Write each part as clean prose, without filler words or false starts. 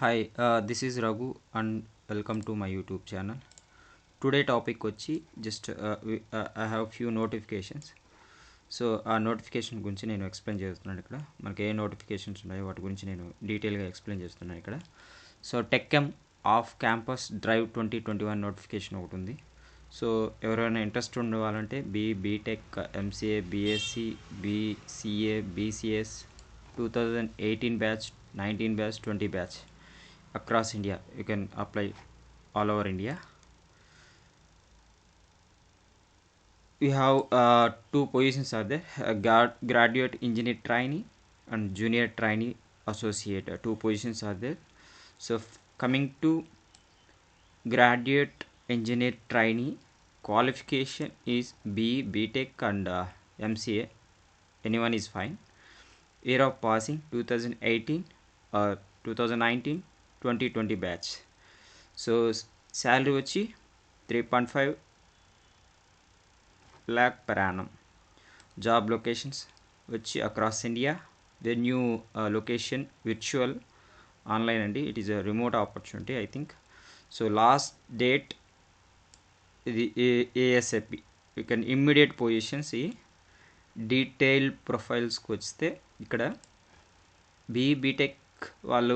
Hi, this is Raghu and welcome to my YouTube channel. Today topic వచ్చి just I have few notifications. So ఆ notification గురించి నేను explain చేస్తున్నాను ఇక్కడ. మనకి ఏ నోటిఫికేషన్స్ ఉన్నాయో వాటి గురించి నేను డీటెయిల్గా ఎక్స్ప్లెయిన్ చేస్తున్నాను ఇక్కడ. So TechM off campus drive 2021 notification ఒకటి ఉంది. సో ఎవరైనా ఇంట్రెస్ట్ ఉండవాలంటే BTech, MCA, BSc, BCA, BCS 2018 batch, 19 batch, 20 batch across India. You can apply all over India. We have two positions are there, graduate engineer trainee and junior trainee associate. Two positions are there. So coming to graduate engineer trainee, qualification is BTech and MCA. Anyone is fine. Year of passing 2018 or 2019, 2020 batch. So salary వచ్చి 3.5 lakh per annum. Job locations వచ్చి across India. Venue location virtual, online అండి. It is a remote opportunity I think. So last date ఇది ASAP. You can immediate positions. ఈ detail ప్రొఫైల్స్కి వస్తే ఇక్కడ B Tech వాళ్ళు,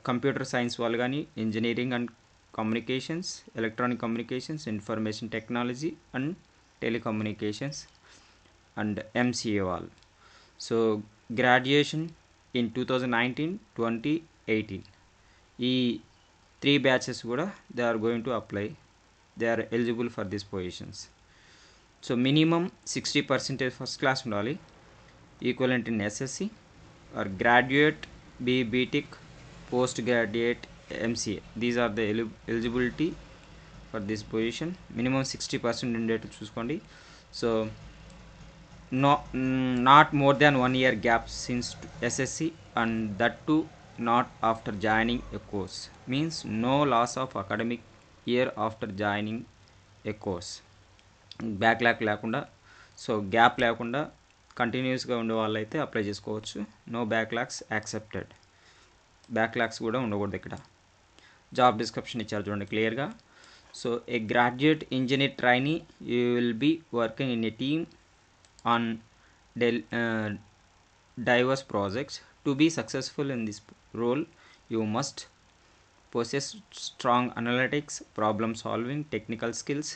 computer science వాళ్ళు కానీ, engineering and communications, electronic communications, information technology and telecommunications and MCA వాళ్ళు. సో గ్రాడ్యుయేషన్ ఇన్ 2019, 20, 18 ఈ 3 బ్యాచెస్ కూడా they are going to apply. They are eligible for this positions. So minimum 60% first class ఉండాలి, equivalent in SSC or graduate, BTech, post graduate, MCA. These are the eligibility for this position. Minimum 60% ఉండేట్టు చూసుకోండి. So not more than 1 year gap since SSC and that to not after joining a course. Means no loss of academic year after joining a course. Backlog లేకుండా, so gap లేకుండా కంటిన్యూస్గా ఉండే వాళ్ళైతే apply చేసుకోవచ్చు. No backlogs accepted. Backlogs కూడా ఉండకూడదు ఇక్కడ. Job description ఇచ్చారు చూడండి క్లియర్గా. So a graduate engineer trainee, you will be working in a team on diverse projects. To be successful in this role, you must possess strong analytics, problem solving, technical skills,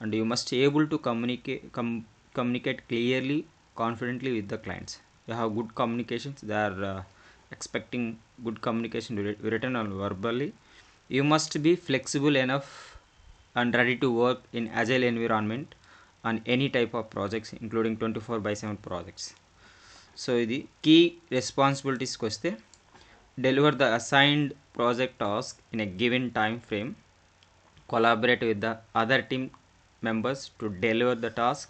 and you must be able to communicate clearly, confidently with the clients. You have good communications. They are expecting good communication written or verbally. You must be flexible enough and ready to work in agile environment on any type of projects, including 24/7 projects. So the key responsibilities ko vaste, deliver the assigned project task in a given time frame, collaborate with the other team members to deliver the task,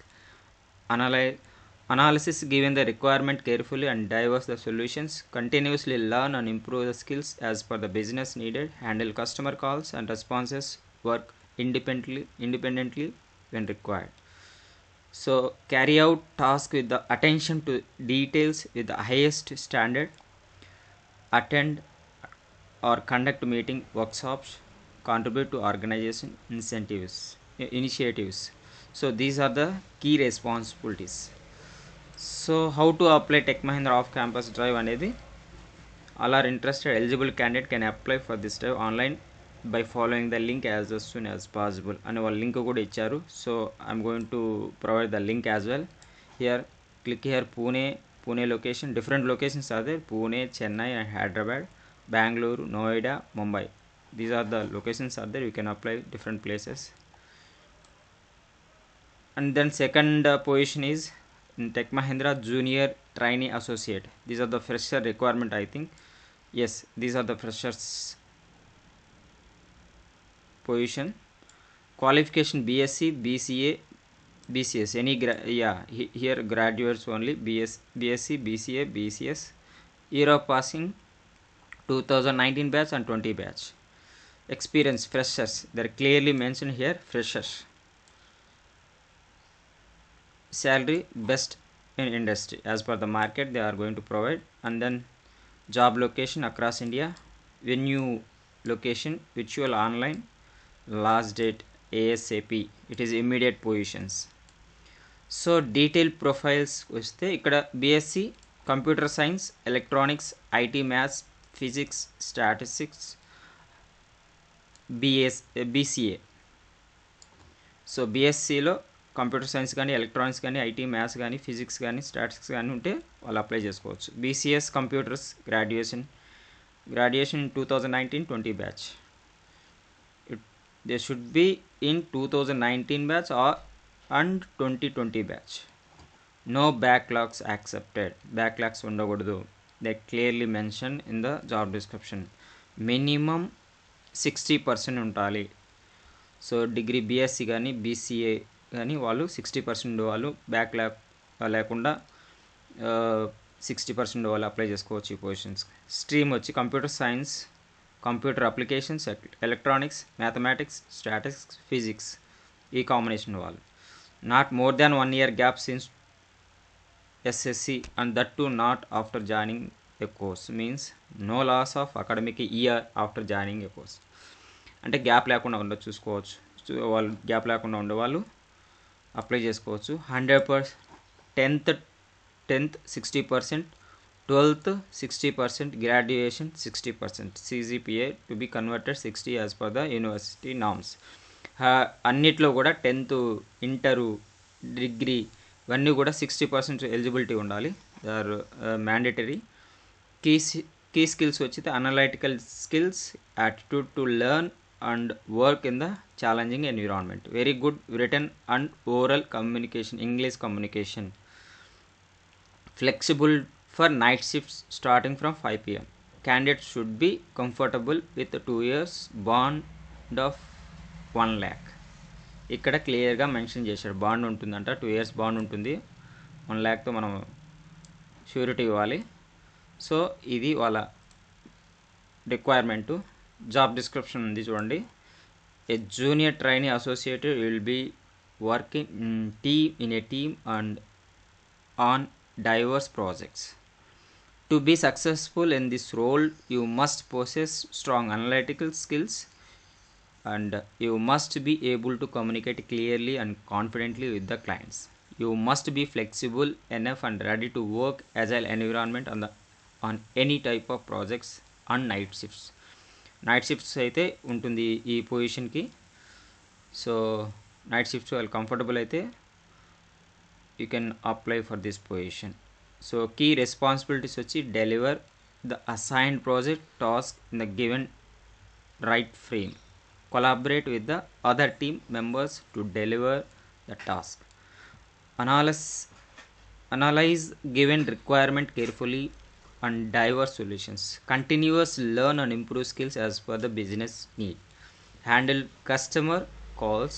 analysis given the requirement carefully and diverse the solutions, continuously learn and improve the skills as per the business needed, handle customer calls and responses, work independently when required. So carry out task with the attention to details with the highest standard, attend or conduct meeting, workshops, contribute to organization initiatives. So these are the key responsibilities. So how to apply Tech Mahindra off campus drive అనేది, all are interested eligible candidate can apply for this drive online by following the link as soon as possible అని వాళ్ళు link కూడా ఇచ్చారు. So I'm going to provide the link as well. Here click here. Pune location, different locations are there. Pune, Chennai and Hyderabad, Bengaluru, Noida, Mumbai. These are the locations are there. You can apply different places. And then second position is in Tech Mahindra Junior Trainee Associate. These are the fresher requirement I think. Yes, these are the freshers position. Qualification BSc, BCA, BCS. Any here graduates only. BSc, BCA, BCS. Year of passing 2019 batch and 20 batch. Experience freshers. They are clearly mentioned here, freshers. Salary best in industry as per the market they are going to provide. And then job location across India. venue location virtual online last date ASAP it is immediate positions. So detail profiles వస్తే ఇక్కడ BSc computer science electronics IT maths physics statistics BCA. So బీఎస్సీలో computer science కానీ electronics కానీ IT maths కానీ physics కానీ statistics కానీ ఉంటే వాళ్ళు అప్లై చేసుకోవచ్చు. BCS computers graduation in 2019-20 batch. They should be in 2019 batch or and 2020 batch. No backlogs accepted. Backlogs ఉండకూడదు. They clearly mentioned in the job description. Minimum 60% ఉండాలి. So degree BSc కానీ BCA కానీ వాళ్ళు 60% వాళ్ళు బ్యాక్లాగ్ లేకుండా 60% వాళ్ళు apply చేసుకోవచ్చు ఈ పొజిషన్స్. స్ట్రీమ్ వచ్చి computer science computer applications electronics mathematics statistics physics ఈ కాంబినేషన్ వాళ్ళు. Not more than 1 year gap since SSC and that to not after joining a course means no loss of academic year after joining a course. అంటే gap లేకుండా ఉండదు చూసుకోవచ్చు. వాళ్ళు gap లేకుండా ఉండేవాళ్ళు apply చేసుకోవచ్చు. 100% 10th 60%, 12th 60%, graduation 60%, CGPA to be converted 60 as per the university norms. అన్నిట్లో కూడా 10th ఇంటరు డిగ్రీ ఇవన్నీ కూడా 60% ఎలిజిబిలిటీ ఉండాలి. They are mandatory. Key skills వచ్చి analytical skills attitude to learn and work in the challenging environment. Very good written and oral communication English communication. Flexible for night shifts starting from 5 p.m. Candidates should be comfortable with 2 years bond of 1 lakh. ఇక్కడ క్లియర్గా mention చేశాడు bond ఉంటుందంట. 2 years bond ఉంటుంది. 1 lakhతో మనం surety ఇవ్వాలి. So ఇది వాళ్ళ requirement. Job description ఉంది చూడండి. A junior trainee associated will be working in a team and on diverse projects. To be successful in this role, you must possess strong analytical skills and you must be able to communicate clearly and confidently with the clients. You must be flexible enough and ready to work agile environment on any type of projects on night shifts. Night shifts అయితే ఉంటుంది ఈ పొజిషన్కి. So night shifts వాళ్ళు comfortable అయితే you can apply for this position. So key responsibilities వచ్చి deliver the assigned project task in the given right frame, collaborate with the other team members to deliver the task, analyze given requirement carefully and diverse solutions, continuous learn and improve skills as per the business need, handle customer calls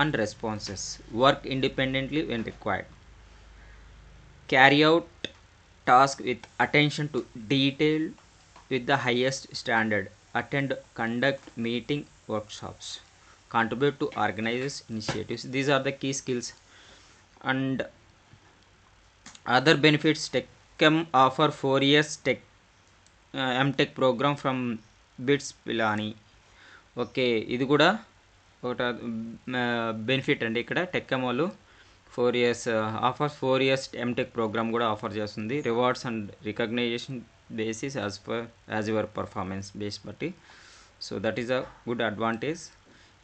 and responses, work independently when required, carry out tasks with attention to detail with the highest standard, attend conduct meeting workshops, contribute to organizers initiatives. These are the key skills. And other benefits, TechM offer 4 years MTech program from BITS Pilani. Okay ఇది కూడా ఒక benefit అండి. ఇక్కడ టెక్ఎం వాళ్ళు 4 years offer 4 years MTech program కూడా offer చేస్తుంది. Rewards and recognition basis as your performance base బట్టి. So that is a good advantage.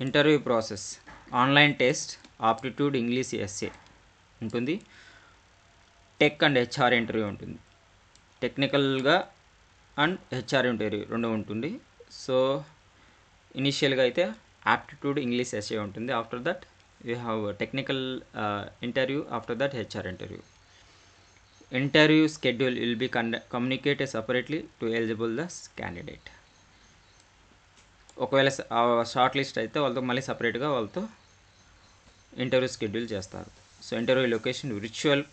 Interview process online test, aptitude, English essay ఉంటుంది. టెక్ అండ్ హెచ్ఆర్ ఇంటర్వ్యూ ఉంటుంది. టెక్నికల్గా and HR interview రెండు ఉంటుంది. So ఇనిషియల్గా అయితే ఆప్టిట్యూడ్, ఇంగ్లీష్ ఎస్ఏ ఉంటుంది. After that you have technical interview, after that HR interview. Interview schedule will be communicated separately to eligible the candidate. ఒకవేళ short list అయితే వాళ్ళతో మళ్ళీ సపరేట్గా వాళ్ళతో ఇంటర్వ్యూ షెడ్యూల్ చేస్తారు. So interview location virtual.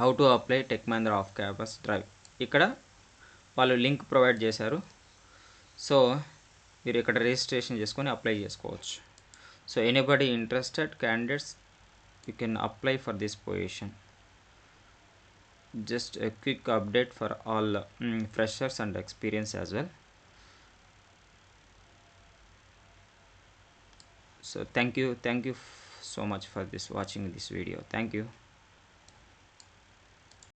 How to apply tech Mahindra of campus drive. ఇక్కడ వాళ్ళు link provide చేశారు. సో మీరు ఇక్కడ రిజిస్ట్రేషన్ చేసుకొని అప్లై చేసుకోవచ్చు. So anybody interested candidates you can apply for this position. just a quick update for all freshers and experience as well. So thank you so much for this watching this video. Thank you.